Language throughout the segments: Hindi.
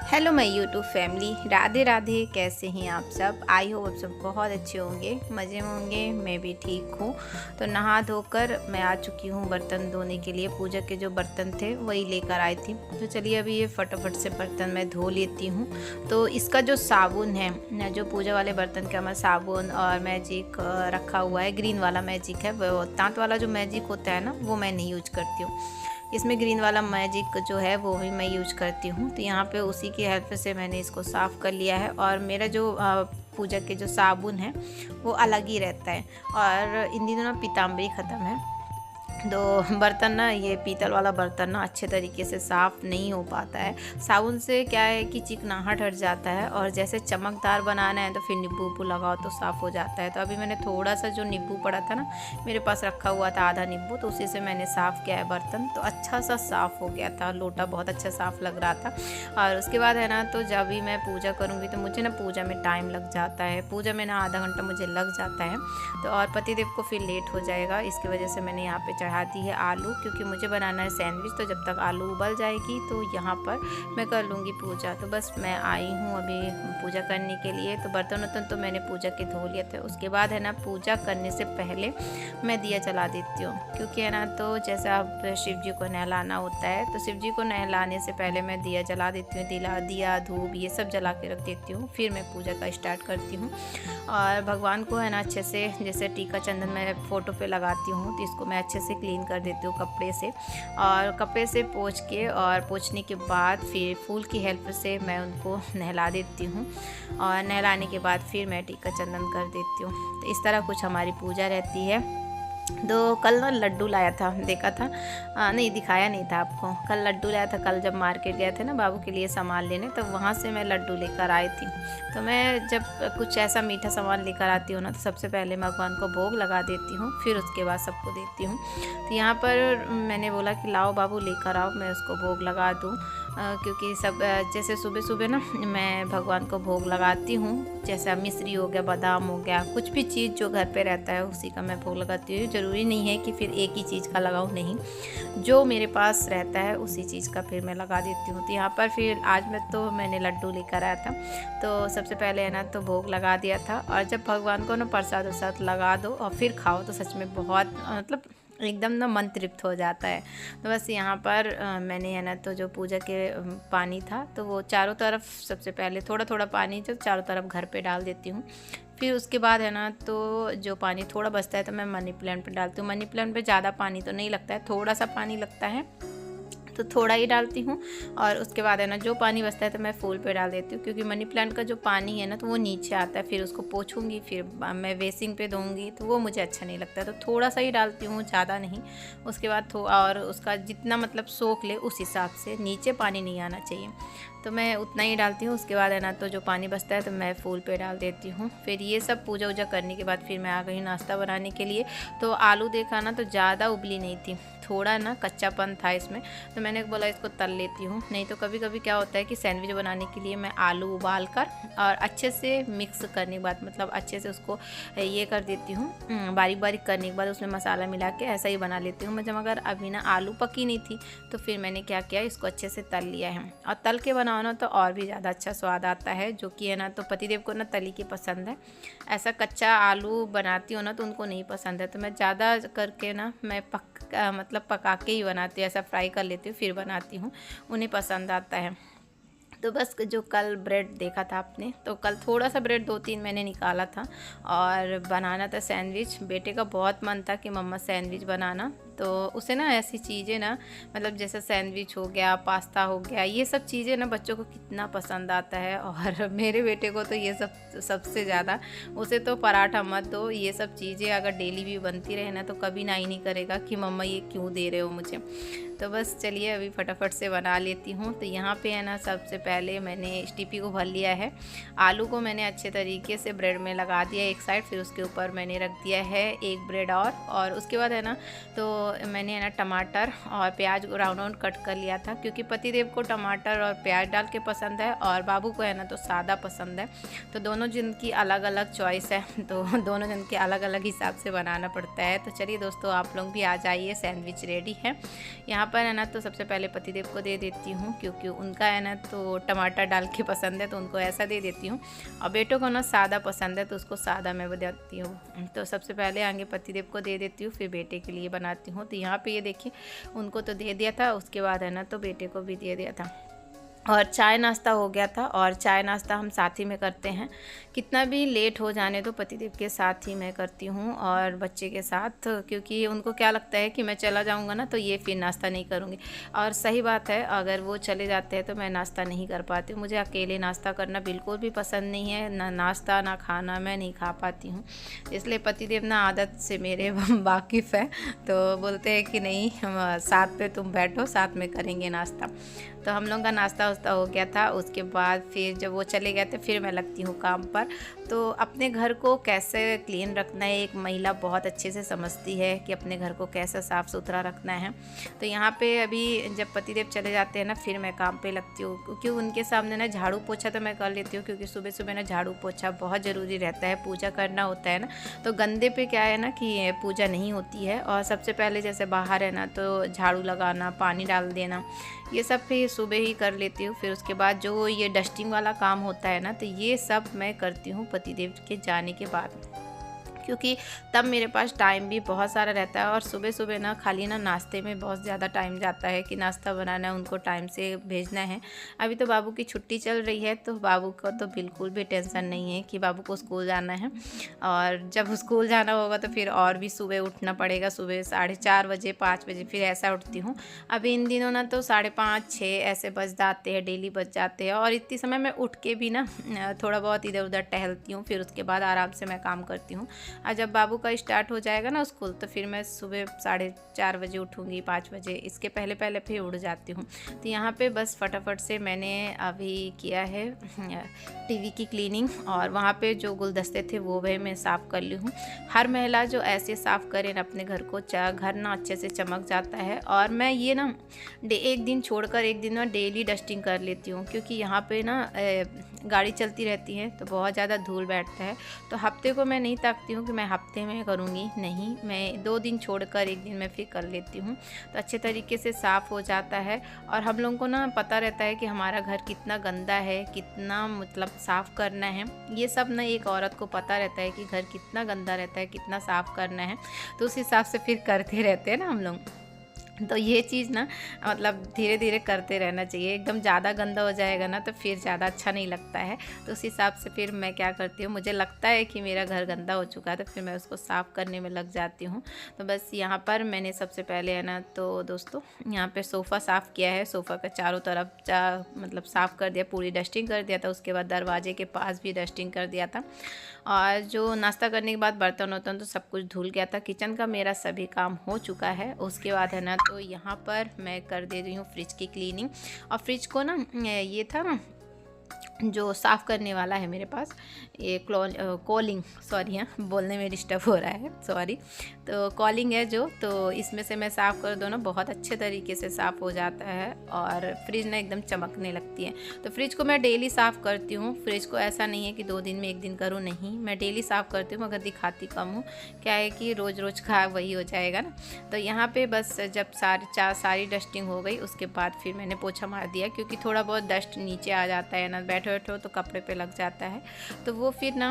Hello my YouTube family, Radhe Radhe. कैसे हैं आप सब? आई होप आप सब बहुत अच्छे होंगे, मज़े में होंगे। मैं भी ठीक हूँ। तो नहा धोकर मैं आ चुकी हूँ बर्तन धोने के लिए। पूजा के जो बर्तन थे वही लेकर आई थी। तो चलिए अभी ये फटाफट से बर्तन मैं धो लेती हूँ। तो इसका जो साबुन है, जो पूजा वाले बर्तन का हमारा साबुन और मैजिक रखा हुआ है, ग्रीन वाला मैजिक है। वो तांत वाला जो मैजिक होता है ना, वो मैं नहीं यूज करती हूँ। इसमें ग्रीन वाला मैजिक जो है वो भी मैं यूज करती हूँ। तो यहाँ पे उसी की हेल्प से मैंने इसको साफ़ कर लिया है। और मेरा जो पूजा के जो साबुन है वो अलग ही रहता है। और इन दिनों ना पीताम्बरी ख़त्म है, तो बर्तन ना, ये पीतल वाला बर्तन ना अच्छे तरीके से साफ़ नहीं हो पाता है। साबुन से क्या है कि चिकनाहट हट जाता है, और जैसे चमकदार बनाना है तो फिर नींबू उब्बू लगाओ तो साफ़ हो जाता है। तो अभी मैंने थोड़ा सा जो नींबू पड़ा था ना, मेरे पास रखा हुआ था आधा नींबू, तो उसी से मैंने साफ़ किया है बर्तन। तो अच्छा सा साफ़ हो गया था, लोटा बहुत अच्छा साफ़ लग रहा था। और उसके बाद है ना, तो जब भी मैं पूजा करूँगी तो मुझे ना पूजा में टाइम लग जाता है। पूजा में ना आधा घंटा मुझे लग जाता है। तो और पतिदेव को फिर लेट हो जाएगा, इसकी वजह से मैंने यहाँ पे चढ़ा दी है आलू, क्योंकि मुझे बनाना है सैंडविच। तो जब तक आलू उबल जाएगी तो यहाँ पर मैं कर लूँगी पूजा। तो बस मैं आई हूँ अभी पूजा करने के लिए। तो बर्तन वर्तन तो मैंने पूजा के धो लिए थे। उसके बाद है ना, पूजा करने से पहले मैं दिया जला देती हूँ, क्योंकि है ना, तो जैसा अब शिव जी को नहलाना होता है, तो शिव जी को नहलाने से पहले मैं दिया जला देती हूँ। दिया धूप ये सब जला के रख देती हूँ, फिर मैं पूजा का स्टार्ट करती हूँ। और भगवान को है ना अच्छे से, जैसे टीका चंदन मैं फ़ोटो पे लगाती हूँ, तो इसको मैं अच्छे से क्लीन कर देती हूँ कपड़े से। और कपड़े से पोंछ के, और पोंछने के बाद फिर फूल की हेल्प से मैं उनको नहला देती हूँ। और नहलाने के बाद फिर मैं टीका चंदन कर देती हूँ। तो इस तरह कुछ हमारी पूजा रहती है। तो कल ना लड्डू लाया था, देखा था, नहीं दिखाया नहीं था आपको। कल लड्डू लाया था, कल जब मार्केट गए थे ना बाबू के लिए सामान लेने, तो वहाँ से मैं लड्डू लेकर आई थी। तो मैं जब कुछ ऐसा मीठा सामान लेकर आती हूँ ना, तो सबसे पहले भगवान को भोग लगा देती हूँ, फिर उसके बाद सबको देती हूँ। तो यहाँ पर मैंने बोला कि लाओ बाबू लेकर आओ, मैं उसको भोग लगा दूँ। क्योंकि सब जैसे सुबह सुबह ना मैं भगवान को भोग लगाती हूँ, जैसे मिश्री हो गया, बादाम हो गया, कुछ भी चीज़ जो घर पे रहता है उसी का मैं भोग लगाती हूँ। ज़रूरी नहीं है कि फिर एक ही चीज़ का लगाऊँ, नहीं, जो मेरे पास रहता है उसी चीज़ का फिर मैं लगा देती हूँ। तो यहाँ पर फिर आज मैंने लड्डू लेकर आया था, तो सबसे पहले है ना, तो भोग लगा दिया था। और जब भगवान को ना प्रसाद वरसाद लगा दो और फिर खाओ, तो सच में बहुत मतलब एकदम ना मन तृप्त हो जाता है। तो बस यहाँ पर मैंने है ना, तो जो पूजा के पानी था, तो वो चारों तरफ सबसे पहले थोड़ा थोड़ा पानी जो चारों तरफ घर पे डाल देती हूँ। फिर उसके बाद है ना, तो जो पानी थोड़ा बचता है तो मैं मनी प्लांट पे डालती हूँ। मनी प्लांट पे ज़्यादा पानी तो नहीं लगता है, थोड़ा सा पानी लगता है, तो थोड़ा ही डालती हूँ। और उसके बाद है ना, जो पानी बचता है तो मैं फूल पे डाल देती हूँ, क्योंकि मनी प्लांट का जो पानी है ना, तो वो नीचे आता है। फिर उसको पोंछूंगी, फिर मैं वेसिंग पे दूँगी, तो वो मुझे अच्छा नहीं लगता है। तो थोड़ा सा ही डालती हूँ, ज़्यादा नहीं। उसके बाद और उसका जितना मतलब सोख ले उस हिसाब से, नीचे पानी नहीं आना चाहिए, तो मैं उतना ही डालती हूँ। उसके बाद है ना, तो जो पानी बचता है तो मैं फूल पे डाल देती हूँ। फिर ये सब पूजा वूजा करने के बाद फिर मैं आ गई नाश्ता बनाने के लिए। तो आलू देखा ना, तो ज़्यादा उबली नहीं थी, थोड़ा ना कच्चापन था इसमें, तो मैंने बोला इसको तल लेती हूँ। नहीं तो कभी कभी क्या होता है कि सैंडविच बनाने के लिए मैं आलू उबाल कर और अच्छे से मिक्स करने के बाद, मतलब अच्छे से उसको ये कर देती हूँ, बारीक बारीक करने के बाद उसमें मसाला मिला के ऐसा ही बना लेती हूँ मैं। जब अगर अभी ना आलू पकी नहीं थी, तो फिर मैंने क्या किया, इसको अच्छे से तल लिया है। और तल के बनाओ ना तो और भी ज़्यादा अच्छा स्वाद आता है, जो कि है ना, तो पतिदेव को ना तली की पसंद है। ऐसा कच्चा आलू बनाती हूँ ना तो उनको नहीं पसंद है, तो मैं ज़्यादा करके ना मैं मतलब पका के ही बनाती हूँ, ऐसा फ्राई कर लेती हूँ फिर बनाती हूँ, उन्हें पसंद आता है। तो बस जो कल ब्रेड देखा था आपने, तो कल थोड़ा सा ब्रेड 2-3 मैंने निकाला था और बनाना था सैंडविच। बेटे का बहुत मन था कि मम्मा सैंडविच बनाना, तो उसे ना ऐसी चीज़ें ना, मतलब जैसे सैंडविच हो गया, पास्ता हो गया, ये सब चीज़ें ना बच्चों को कितना पसंद आता है। और मेरे बेटे को तो ये सब सबसे ज़्यादा, उसे तो पराठा मत दो, ये सब चीज़ें अगर डेली भी बनती रहे ना, तो कभी ना ही नहीं करेगा कि मम्मा ये क्यों दे रहे हो मुझे। तो बस चलिए अभी फटाफट से बना लेती हूँ। तो यहाँ पे है ना, सबसे पहले मैंने स्टीपी को भर लिया है। आलू को मैंने अच्छे तरीके से ब्रेड में लगा दिया एक साइड, फिर उसके ऊपर मैंने रख दिया है एक ब्रेड और उसके बाद है ना, तो मैंने है ना टमाटर और प्याज को राउंड राउंड कट कर लिया था, क्योंकि पतिदेव को टमाटर और प्याज डाल के पसंद है और बाबू को है ना तो सादा पसंद है। तो दोनों जन की अलग अलग चॉइस है, तो दोनों जन के अलग अलग हिसाब से बनाना पड़ता है। तो चलिए दोस्तों, आप लोग भी आ जाइए, सैंडविच रेडी है। यहाँ पर है ना तो सबसे पहले पतिदेव को दे देती हूँ, क्योंकि उनका है ना तो टमाटर डाल के पसंद है, तो उनको ऐसा दे देती हूँ। और बेटों को ना सादा पसंद है, तो उसको सादा मैं देती हूँ। तो सबसे पहले आगे पतिदेव को दे देती हूँ, फिर बेटे के लिए बनाती हूँ। तो यहाँ पे ये देखिए, उनको तो दे दिया था, उसके बाद है ना तो बेटे को भी दे दिया था। और चाय नाश्ता हो गया था, और चाय नाश्ता हम साथ ही में करते हैं। कितना भी लेट हो जाने तो पतिदेव के साथ ही मैं करती हूँ और बच्चे के साथ, क्योंकि उनको क्या लगता है कि मैं चला जाऊँगा ना तो ये फिर नाश्ता नहीं करूँगी। और सही बात है, अगर वो चले जाते हैं तो मैं नाश्ता नहीं कर पाती हूँ। मुझे अकेले नाश्ता करना बिल्कुल भी पसंद नहीं है, ना नाश्ता ना खाना मैं नहीं खा पाती हूँ। इसलिए पतिदेव ना आदत से मेरे वाकिफ़ है, तो बोलते हैं कि नहीं, साथ पे तुम बैठो, साथ में करेंगे नाश्ता। तो हम लोग का नाश्ता वास्ता हो गया था। उसके बाद फिर जब वो चले गए थे, फिर मैं लगती हूँ काम पर। तो अपने घर को कैसे क्लीन रखना है, एक महिला बहुत अच्छे से समझती है कि अपने घर को कैसे साफ़ सुथरा रखना है। तो यहाँ पे अभी जब पतिदेव चले जाते हैं ना, फिर मैं काम पे लगती हूँ, क्योंकि उनके सामने ना झाड़ू पोछा तो मैं कर लेती हूँ, क्योंकि सुबह सुबह ना झाड़ू पोछा बहुत ज़रूरी रहता है, पूजा करना होता है ना। तो गंदे पे क्या है ना कि पूजा नहीं होती है। और सबसे पहले जैसे बाहर है ना तो झाड़ू लगाना, पानी डाल देना, ये सब फिर सुबह ही कर लेती हूँ। फिर उसके बाद जो ये डस्टिंग वाला काम होता है ना, तो ये सब मैं करती हूँ पतिदेव के जाने के बाद, क्योंकि तब मेरे पास टाइम भी बहुत सारा रहता है। और सुबह सुबह ना खाली ना नाश्ते में बहुत ज़्यादा टाइम जाता है कि नाश्ता बनाना है, उनको टाइम से भेजना है। अभी तो बाबू की छुट्टी चल रही है, तो बाबू को तो बिल्कुल भी टेंशन नहीं है कि बाबू को स्कूल जाना है। और जब स्कूल जाना होगा तो फिर और भी सुबह उठना पड़ेगा, सुबह 4:30 बजे 5 बजे फिर ऐसा उठती हूँ। अभी इन दिनों ना तो 5:30 6 ऐसे बज जाते हैं, डेली बज जाते हैं। और इतनी समय मैं उठ के भी ना थोड़ा बहुत इधर उधर टहलती हूँ, फिर उसके बाद आराम से मैं काम करती हूँ। और जब बाबू का स्टार्ट हो जाएगा ना स्कूल, तो फिर मैं सुबह 4:30 बजे उठूँगी, 5 बजे, इसके पहले पहले फिर उठ जाती हूँ। तो यहाँ पे बस फटाफट से मैंने अभी किया है टीवी की क्लीनिंग, और वहाँ पे जो गुलदस्ते थे वो भी मैं साफ़ कर ली हूँ। हर महिला जो ऐसे साफ़ करे ना अपने घर को, घर ना अच्छे से चमक जाता है। और मैं ये ना एक दिन छोड़कर एक दिन ना डेली डस्टिंग कर लेती हूँ, क्योंकि यहाँ पे ना गाड़ी चलती रहती है तो बहुत ज़्यादा धूल बैठता है। तो हफ्ते को मैं नहीं ताकती हूँ कि मैं हफ्ते में करूँगी, नहीं, मैं 2 दिन छोड़कर एक दिन मैं फिर कर लेती हूँ, तो अच्छे तरीके से साफ़ हो जाता है। और हम लोगों को ना पता रहता है कि हमारा घर कितना गंदा है, कितना मतलब साफ़ करना है। ये सब ना एक औरत को पता रहता है कि घर कितना गंदा रहता है, कितना साफ़ करना है, तो उस हिसाब से फिर करते रहते हैं ना हम लोग। तो ये चीज़ ना मतलब धीरे धीरे करते रहना चाहिए। एकदम ज़्यादा गंदा हो जाएगा ना तो फिर ज़्यादा अच्छा नहीं लगता है। तो उस हिसाब से फिर मैं क्या करती हूँ, मुझे लगता है कि मेरा घर गंदा हो चुका है तो फिर मैं उसको साफ़ करने में लग जाती हूँ। तो बस यहाँ पर मैंने सबसे पहले है ना तो दोस्तों यहाँ पे सोफ़ा साफ़ किया है, सोफ़ा का चारों तरफ मतलब साफ़ कर दिया, पूरी डस्टिंग कर दिया था। उसके बाद दरवाजे के पास भी डस्टिंग कर दिया था। और जो नाश्ता करने के बाद बर्तन वर्तन तो सब कुछ धुल गया था। किचन का मेरा सभी काम हो चुका है। उसके बाद है ना तो यहाँ पर मैं कर दे रही हूँ फ्रिज की क्लीनिंग। और फ्रिज को ना ये था ना जो साफ़ करने वाला है मेरे पास, ये कॉलिंग, सॉरी हाँ बोलने में डिस्टर्ब हो रहा है, सॉरी। तो कॉलिंग है जो, तो इसमें से मैं साफ़ कर दूँ ना बहुत अच्छे तरीके से साफ़ हो जाता है और फ्रिज ना एकदम चमकने लगती है। तो फ्रिज को मैं डेली साफ़ करती हूँ। फ्रिज को ऐसा नहीं है कि 2 दिन में 1 दिन करूँ, नहीं, मैं डेली साफ़ करती हूँ, मगर दिखाती कम हूँ। क्या है कि रोज़ रोज़ खा वही हो जाएगा ना। तो यहाँ पर बस जब सारी डस्टिंग हो गई उसके बाद फिर मैंने पोछा मार दिया, क्योंकि थोड़ा बहुत डस्ट नीचे आ जाता है ना, बैठो तो कपड़े पे लग जाता है, तो वो फिर ना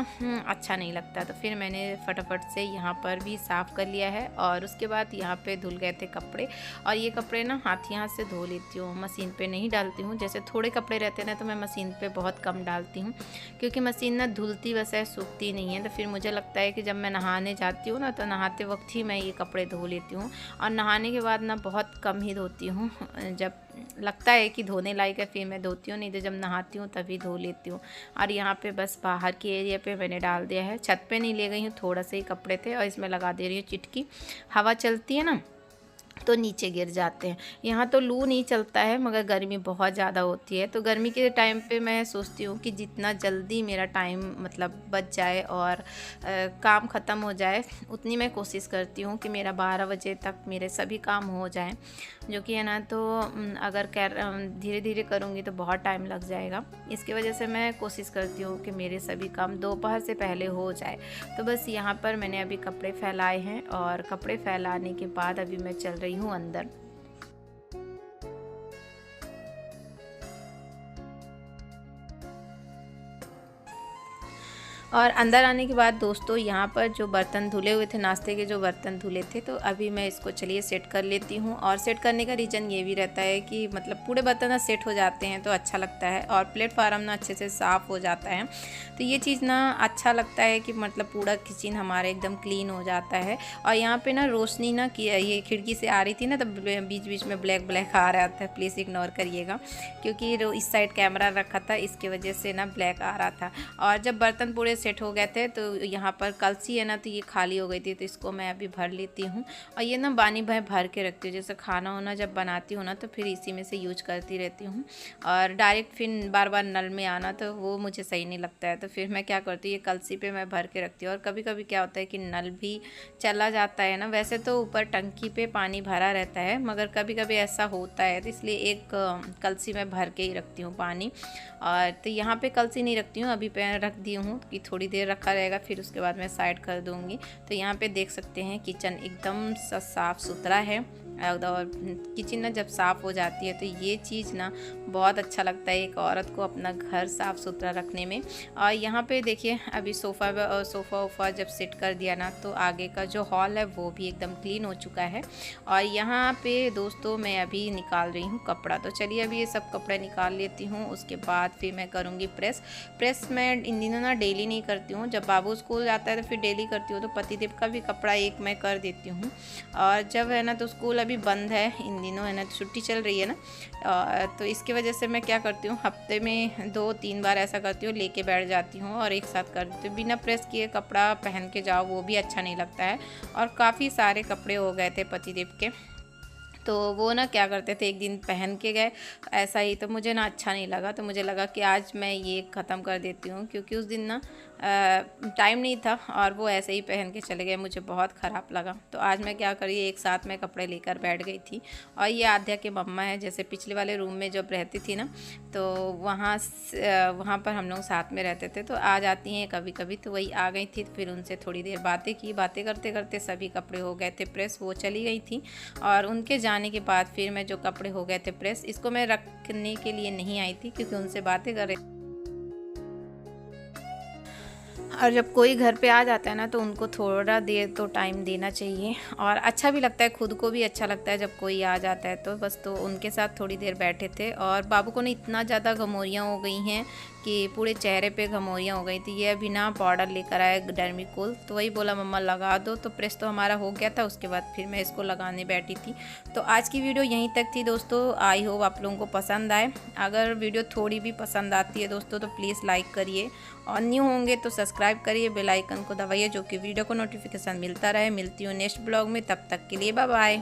अच्छा नहीं लगता। तो फिर मैंने फटाफट से यहाँ पर भी साफ़ कर लिया है। और उसके बाद यहाँ पे धुल गए थे कपड़े, और ये कपड़े ना हाथ से धो लेती हूँ, मशीन पे नहीं डालती हूँ। जैसे थोड़े कपड़े रहते हैं ना तो मैं मशीन पे बहुत कम डालती हूँ, क्योंकि मशीन ना धुलती वैसे सूखती नहीं है। तो फिर मुझे लगता है कि जब मैं नहाने जाती हूँ ना तो नहाते वक्त ही मैं ये कपड़े धो लेती हूँ, और नहाने के बाद ना बहुत कम ही धोती हूँ। जब लगता है कि धोने लायक है फिर मैं धोती हूँ, नहीं तो जब नहाती हूँ तभी धो लेती हूँ। और यहाँ पे बस बाहर के एरिया पे मैंने डाल दिया है, छत पे नहीं ले गई हूँ, थोड़ा से ही कपड़े थे। और इसमें लगा दे रही हूँ चिटकी, हवा चलती है ना तो नीचे गिर जाते हैं। यहाँ तो लू नहीं चलता है मगर गर्मी बहुत ज़्यादा होती है, तो गर्मी के टाइम पे मैं सोचती हूँ कि जितना जल्दी मेरा टाइम मतलब बच जाए और काम ख़त्म हो जाए, उतनी मैं कोशिश करती हूँ कि मेरा 12 बजे तक मेरे सभी काम हो जाएं, जो कि है ना। तो अगर धीरे धीरे करूँगी तो बहुत टाइम लग जाएगा। इसकी वजह से मैं कोशिश करती हूँ कि मेरे सभी काम दोपहर से पहले हो जाए। तो बस यहाँ पर मैंने अभी कपड़े फैलाए हैं और कपड़े फैलाने के बाद अभी मैं चल रही हूँ अंदर। और अंदर आने के बाद दोस्तों यहाँ पर जो बर्तन धुले हुए थे, नाश्ते के जो बर्तन धुले थे, तो अभी मैं इसको चलिए सेट कर लेती हूँ। और सेट करने का रीज़न ये भी रहता है कि मतलब पूरे बर्तन ना सेट हो जाते हैं तो अच्छा लगता है, और प्लेटफार्म ना अच्छे से साफ़ हो जाता है। तो ये चीज़ ना अच्छा लगता है कि मतलब पूरा किचन हमारा एकदम क्लीन हो जाता है। और यहाँ पर ना रोशनी ना कि ये खिड़की से आ रही थी ना, तो बीच बीच में ब्लैक ब्लैक आ रहा था, प्लीज़ इग्नोर करिएगा, क्योंकि इस साइड कैमरा रखा था, इसकी वजह से ना ब्लैक आ रहा था। और जब बर्तन पूरे सेट हो गए थे तो यहाँ पर कलसी है ना, तो ये खाली हो गई थी, तो इसको मैं अभी भर लेती हूँ। और ये ना पानी भर के रखती हूँ, जैसे खाना वाना जब बनाती हूँ ना तो फिर इसी में से यूज करती रहती हूँ। और डायरेक्ट फिर बार बार नल में आना तो वो मुझे सही नहीं लगता है, तो फिर मैं क्या करती हूँ, ये कलसी पे मैं भर के रखती हूँ। और कभी कभी क्या होता है कि नल भी चला जाता है ना, वैसे तो ऊपर टंकी पे पानी भरा रहता है, मगर कभी कभी ऐसा होता है, तो इसलिए एक कलसी में भर के ही रखती हूँ पानी। और तो यहाँ पे कलसी नहीं रखती हूँ, अभी पे रख दी हूँ कि थोड़ी देर रखा रहेगा, फिर उसके बाद मैं साइड कर दूँगी। तो यहाँ पे देख सकते हैं किचन एकदम साफ़ सुथरा है। और किचन ना जब साफ़ हो जाती है तो ये चीज़ ना बहुत अच्छा लगता है एक औरत को अपना घर साफ़ सुथरा रखने में। और यहाँ पे देखिए अभी सोफ़ा वोफ़ा जब सेट कर दिया ना, तो आगे का जो हॉल है वो भी एकदम क्लीन हो चुका है। और यहाँ पे दोस्तों मैं अभी निकाल रही हूँ कपड़ा, तो चलिए अभी ये सब कपड़े निकाल लेती हूँ, उसके बाद फिर मैं करूँगी प्रेस मैं इन दिनों ना डेली नहीं करती हूँ, जब बाबू स्कूल जाता है तो फिर डेली करती हूँ। तो पतिदेव का भी कपड़ा एक मैं कर देती हूँ, और जब है ना तो स्कूल अभी बंद है इन दिनों, है ना, छुट्टी चल रही है ना, तो इसकी वजह से मैं क्या करती हूँ, हफ्ते में 2-3 बार ऐसा करती हूँ, लेके बैठ जाती हूँ और एक साथ कर देती हूँ। बिना प्रेस किए कपड़ा पहन के जाओ वो भी अच्छा नहीं लगता है। और काफ़ी सारे कपड़े हो गए थे पतिदेव के, तो वो ना क्या करते थे, एक दिन पहन के गए ऐसा ही, तो मुझे ना अच्छा नहीं लगा, तो मुझे लगा कि आज मैं ये ख़त्म कर देती हूँ, क्योंकि उस दिन ना टाइम नहीं था और वो ऐसे ही पहन के चले गए, मुझे बहुत ख़राब लगा। तो आज मैं क्या करी, एक साथ में कपड़े लेकर बैठ गई थी। और ये आध्या के मम्मा है, जैसे पिछले वाले रूम में जब रहती थी ना, तो वहाँ पर हम लोग साथ में रहते थे, तो आ जाती हैं कभी कभी, तो वही आ गई थी। फिर उनसे थोड़ी देर बातें की, बातें करते करते सभी कपड़े हो गए थे प्रेस, वो चली गई थी। और उनके जाने के बाद फिर मैं जो कपड़े हो गए थे प्रेस, इसको मैं रखने के लिए नहीं आई थी क्योंकि उनसे बातें कर रही। और जब कोई घर पे आ जाता है ना, तो उनको थोड़ा देर तो टाइम देना चाहिए, और अच्छा भी लगता है, खुद को भी अच्छा लगता है जब कोई आ जाता है। तो बस तो उनके साथ थोड़ी देर बैठे थे। और बाबू को ना इतना ज़्यादा घमौरियाँ हो गई हैं कि पूरे चेहरे पे घमौरियाँ हो गई थी। ये अभी ना पाउडर लेकर आया डर्मिकूल, तो वही बोला मम्मा लगा दो, तो प्रेस तो हमारा हो गया था, उसके बाद फिर मैं इसको लगाने बैठी थी। तो आज की वीडियो यहीं तक थी दोस्तों, आई होप आप लोगों को पसंद आए। अगर वीडियो थोड़ी भी पसंद आती है दोस्तों तो प्लीज़ लाइक करिए, और न्यू होंगे तो सब्सक्राइब करिए, बेल आइकन को दबाइए, जो कि वीडियो को नोटिफिकेशन मिलता रहे। मिलती हूँ नेक्स्ट ब्लॉग में, तब तक के लिए बाय बाय।